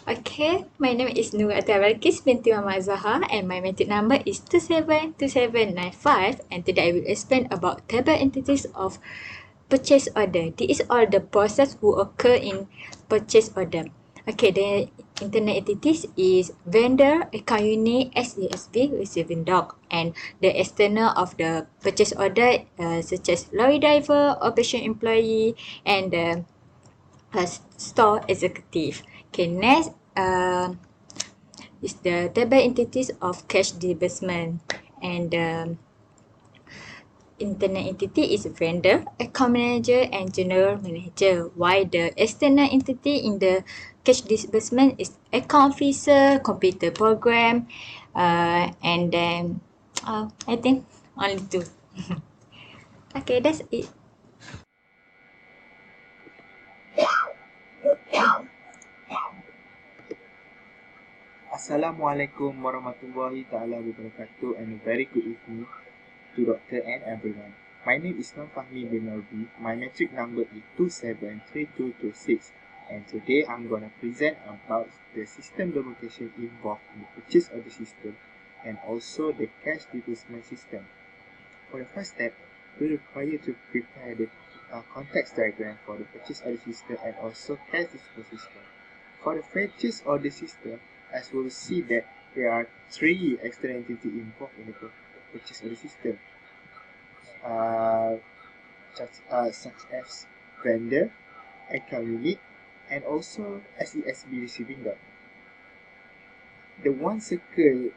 Okay, my name is Nur Atabalkis binti Muhammad Zahar and my metric number is 272795 and today I will explain about table entities of purchase order. This is all the process who occur in purchase order. Okay, the internet entities is vendor, account unit, SESB, receiving doc, and the external of the purchase order such as lorry driver, operation employee, and the store executive. Okay, next is the table entities of cash disbursement, and the internal entity is vendor, account manager, and general manager. While the external entity in the cash disbursement is account officer, computer program, and then I think only two. Okay, that's it. Assalamualaikum warahmatullahi taala wabarakatuh and a very good evening to Dr. and everyone. My name is Nur Fahmi bin Norbi. My metric number is 273226 and today I'm gonna present about the system documentation involved in the purchase order system and also the cash disbursement system. For the first step, we require to prepare the context diagram for the purchase order system and also cash disbursement system. For the purchase order system, as we'll see that there are three external entities involved in the purchase order system, such as vendor, account unit, and also SESB receiving doc. The one circle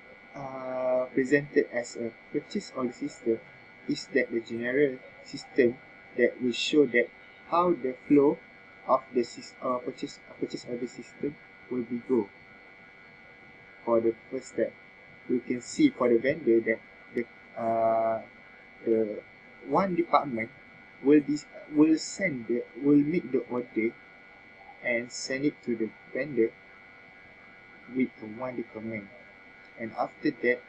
presented as a purchase order system is that the general system that will show that how the flow of the purchase order system will be go. For the first step, we can see for the vendor that the one department will make the order and send it to the vendor with one department, and after that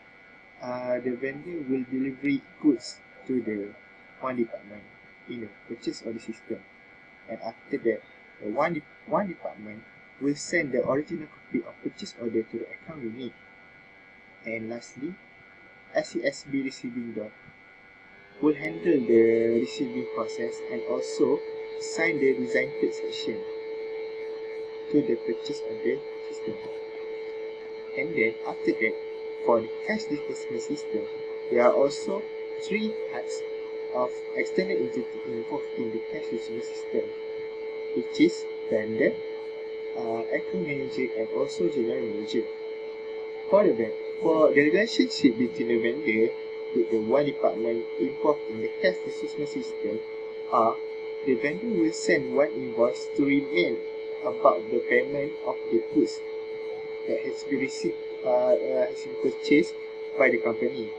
the vendor will deliver goods to the one department in the purchase order system, and after that the one department will send the original copy of purchase order to the account unit, and lastly SESB receiving doc will handle the receiving process and also sign the design section to the purchase order system. And then after that, for the cash disbursement system, there are also three types of external entity involved in the cash disbursement system, which is vendor, account manager, and also general manager. For the relationship between the vendor with the one department involved in the cash disbursement system are the vendor will send one invoice to remain about the payment of the goods that has been received has been purchased by the company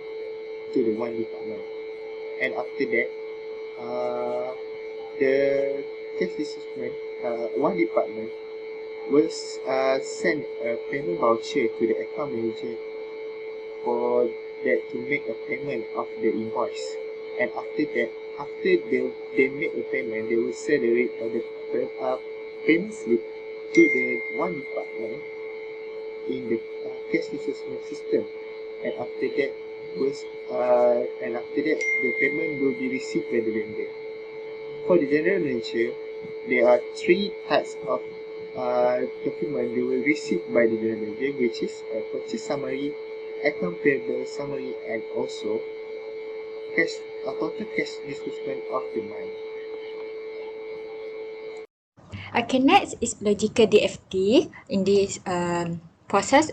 to the one department, and after that the cash disbursement one department will send a payment voucher to the account manager for that to make a payment of the invoice, and after that they make the payment, they will send the rate of the payment slip to the one department in the cash disbursement system, and after that the payment will be received by the vendor. For the general manager, there are three types of document they will receive by the general manager, which is a purchase summary, account payable summary, and also total cash disbursement of the month. Okay, next is logical DFT. In this process,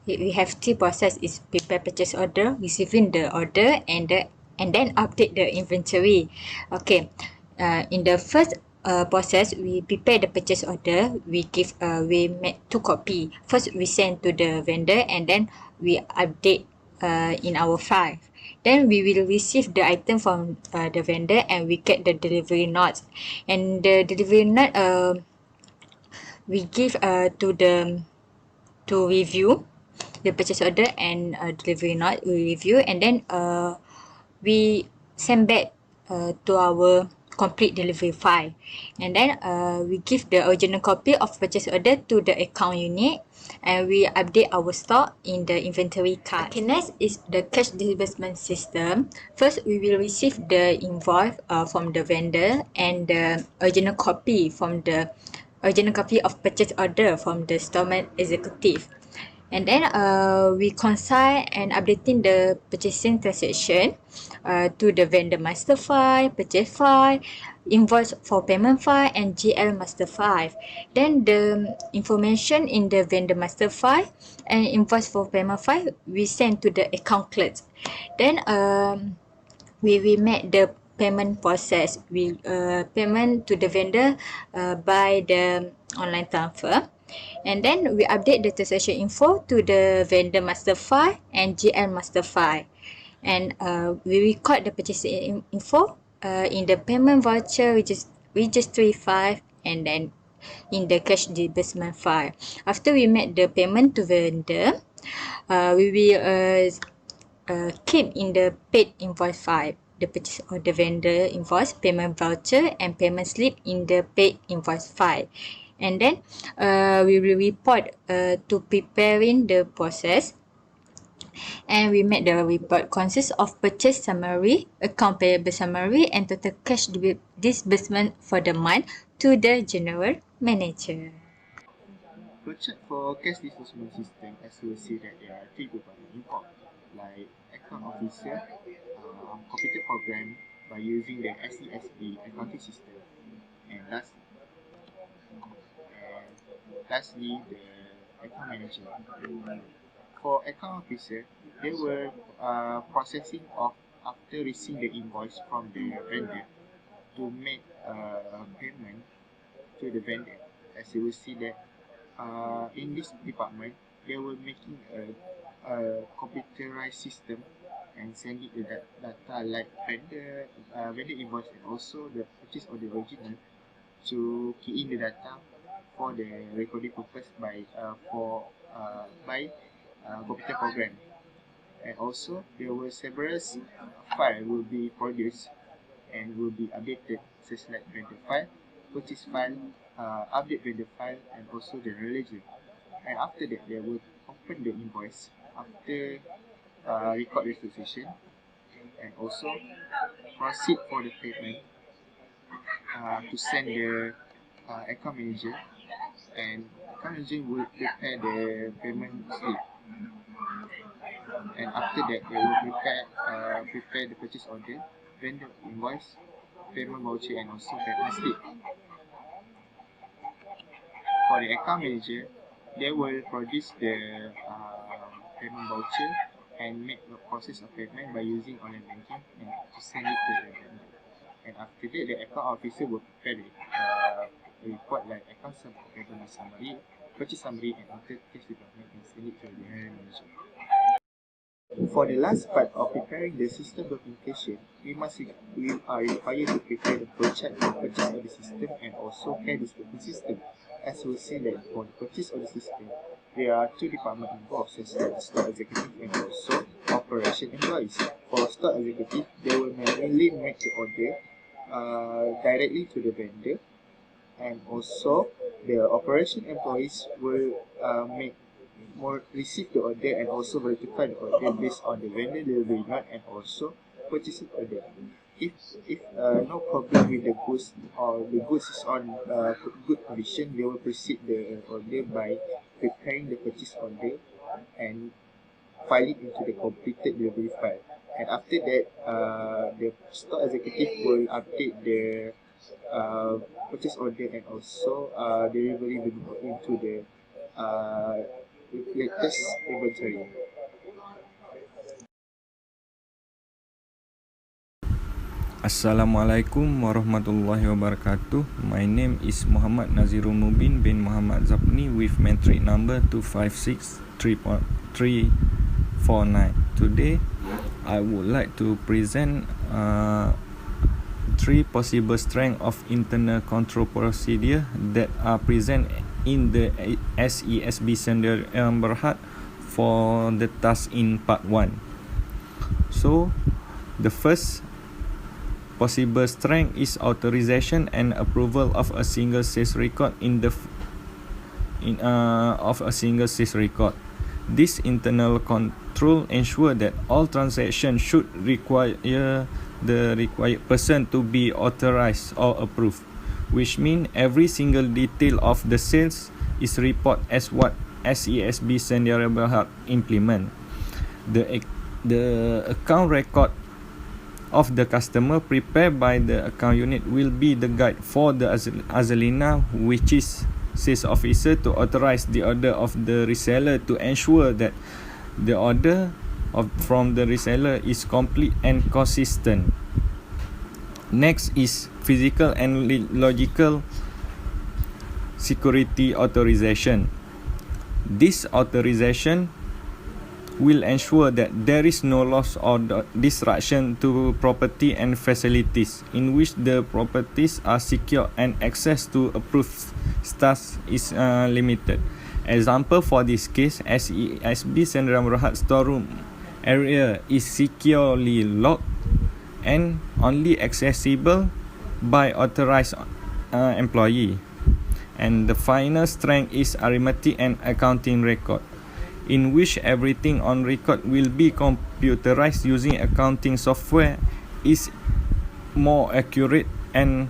we have three process: is prepare purchase order, receiving the order, and then update the inventory. Okay, in the first process, we prepare the purchase order. We make two copy. First, we send to the vendor, and then we update in our file. Then we will receive the item from the vendor and we get the delivery notes. And the delivery note we give to review the purchase order and delivery note we review, and then we send back to our complete delivery file. And then we give the original copy of purchase order to the account unit, and we update our stock in the inventory card. Okay, next is the cash disbursement system. First, we will receive the invoice from the vendor and the original copy of purchase order from the store executive. And then we reconcile and updating the purchasing transaction to the vendor master file, purchase file, invoice for payment file, and GL master file. Then the information in the vendor master file and invoice for payment file we send to the account clerks. Then we make the payment process. We payment to the vendor by the online transfer. And then we update the transaction info to the vendor master file and GL master file. And we record the purchase info in the payment voucher registry file, and then in the cash disbursement file. After we make the payment to vendor, we will keep in the paid invoice file the purchase order vendor invoice, payment voucher, and payment slip in the paid invoice file. And then we will report to preparing the process, and we make the report consists of purchase summary, account payable summary, and total cash disbursement for the month to the general manager. For cash disbursement system, as you will see that there are three components involved, like account officer, computer program by using the SESB accounting system, and lastly the account manager. For account officer, they were processing of after receiving the invoice from the vendor to make payment to the vendor. As you will see that in this department, they were making a computerized system and sending the data like vendor invoice and also the purchase of the original to key in the data for the recording purpose by computer program. And also there were several files will be produced and will be updated, such like vendor file, purchase file, update vendor file, and also the ledger. And after that, they will open the invoice after record the transaction, and also proceed for the payment to send the account manager, and account manager will prepare the payment slip. And after that, they will prepare the purchase order, vendor invoice, payment voucher, and also payment slip. For the account manager, they will produce the payment voucher and make the process of payment by using online banking and to send it to the vendor. And after that, the account officer will prepare the report like account summary, purchase summary, and after cash department and send it to the general manager. For the last part of preparing the system documentation, we are required to prepare the project and purchase of the system and also cash disbursement system. As we'll see that for the purchase of the system, there are two departments involved, such as store executive and also operation employees. For store executive, they will mainly make the order directly to the vendor, and also the operation employees will receive the order and also verify the order based on the vendor delivery note and also purchasing order. If no problem with the goods or the goods is on good condition, they will proceed the order by preparing the purchase order and file it into the completed delivery file. And after that, the store executive will update the purchase order and also delivery into the latest inventory. Assalamualaikum warahmatullahi wabarakatuh. My name is Muhammad Nazirul Mubin bin Muhammad Zapni with metric number 256-349. Today, I would like to present three possible strengths of internal control procedure that are present in the SESB standard Berhad for the task in part 1. So, the first possible strength is authorization and approval of a single sales record of a single sales record. This internal control ensure that all transactions should require the required person to be authorized or approved, which means every single detail of the sales is reported as what SESB Sendiri Berhad implement. The account record of the customer prepared by the account unit will be the guide for the Azalina, which is sales officer, to authorize the order of the reseller to ensure that the order from the reseller is complete and consistent. Next is physical and logical security authorization. This authorization will ensure that there is no loss or disruption to property and facilities in which the properties are secure and access to approved staff is limited. Example for this case, SESB Sendiri Berhad storeroom area is securely locked and only accessible by authorized employee. And the final strength is arithmetic and accounting record, in which everything on record will be computerized using accounting software, is more accurate and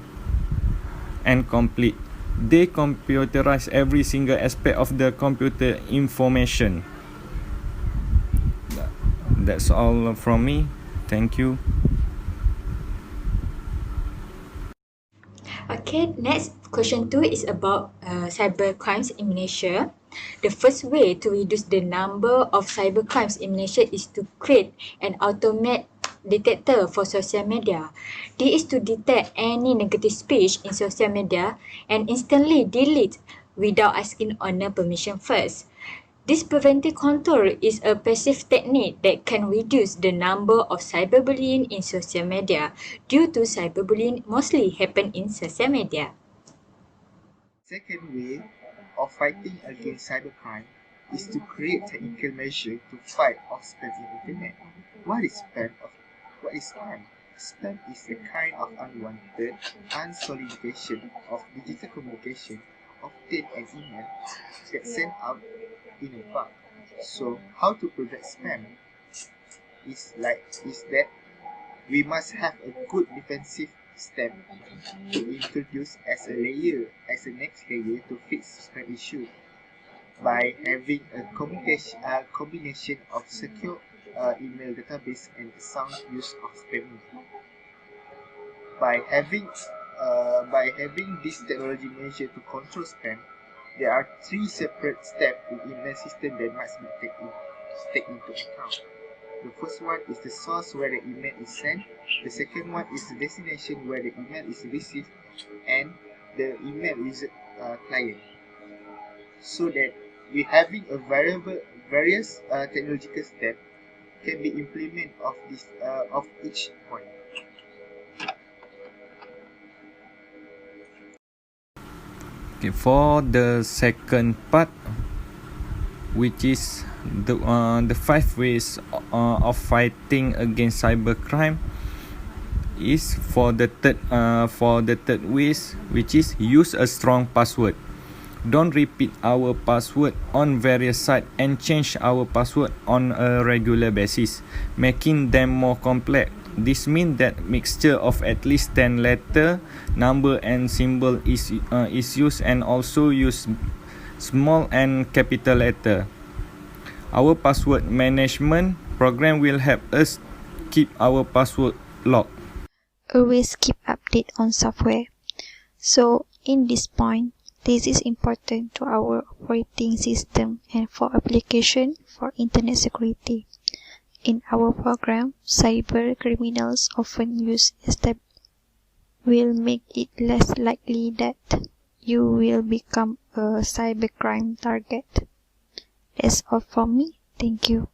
complete. They computerize every single aspect of the computer information. That's all from me. Thank you. Okay, next question 2 is about cyber crimes in Malaysia. The first way to reduce the number of cyber crimes in Malaysia is to create an automated detector for social media. This is to detect any negative speech in social media and instantly delete without asking owner permission first. This preventive control is a passive technique that can reduce the number of cyberbullying in social media due to cyberbullying mostly happen in social media. Second way of fighting against cybercrime is to create technical measures to fight off spam in the internet. What is spam? What is spam? Spam is a kind of unwanted unsolicitation of digital communication obtained an email get sent out in a bulk. So how to prevent spam is that we must have a good defensive step to introduce as a next layer to fix spam issue by having a combination of secure email database and sound use of spamming. By having this technology measure to control spam, there are three separate steps in email system that must be taken into account. The first one is the source where the email is sent. The second one is the destination where the email is received, and the email is client. So that we having a various technological step can be implemented of each point. Okay, for the second part, which is the 5 ways of fighting against cybercrime, is for the third ways, which is use a strong password. Don't repeat our password on various sites and change our password on a regular basis, making them more complex. This means that mixture of at least 10 letter, number and symbol is used, and also use small and capital letter. Our password management program will help us keep our password locked. Always keep update on software. So in this point, this is important to our operating system and for application for internet security. In our program, cyber criminals often use step will make it less likely that you will become a cybercrime target. That's all from me. Thank you.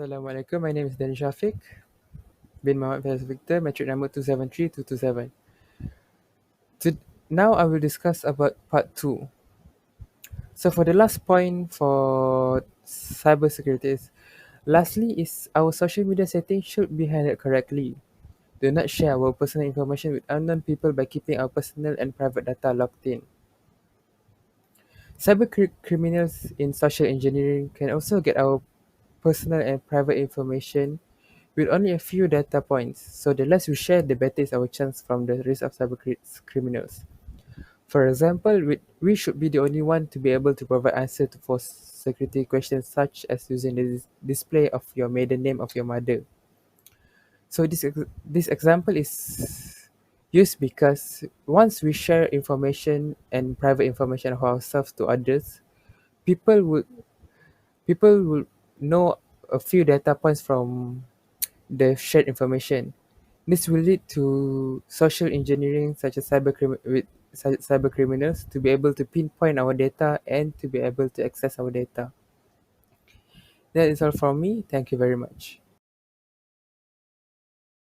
Assalamualaikum. My name is Danny Shafiq bin Muhammad Faiz Victor, metric number 273227. To, Now I will discuss about part 2. So for the last point for cybersecurity is, lastly is our social media settings should be handled correctly. Do not share our personal information with unknown people by keeping our personal and private data locked in. Criminals in social engineering can also get our personal and private information with only a few data points. So the less we share, the better is our chance from the risk of criminals. For example, we should be the only one to be able to provide answer to for security questions such as using the display of your maiden name of your mother. So this example is used because once we share information and private information of ourselves to others, people would people will know a few data points from the shared information. This will lead to social engineering such as cyber criminals to be able to pinpoint our data and to be able to access our data. That is all from me. Thank you very much.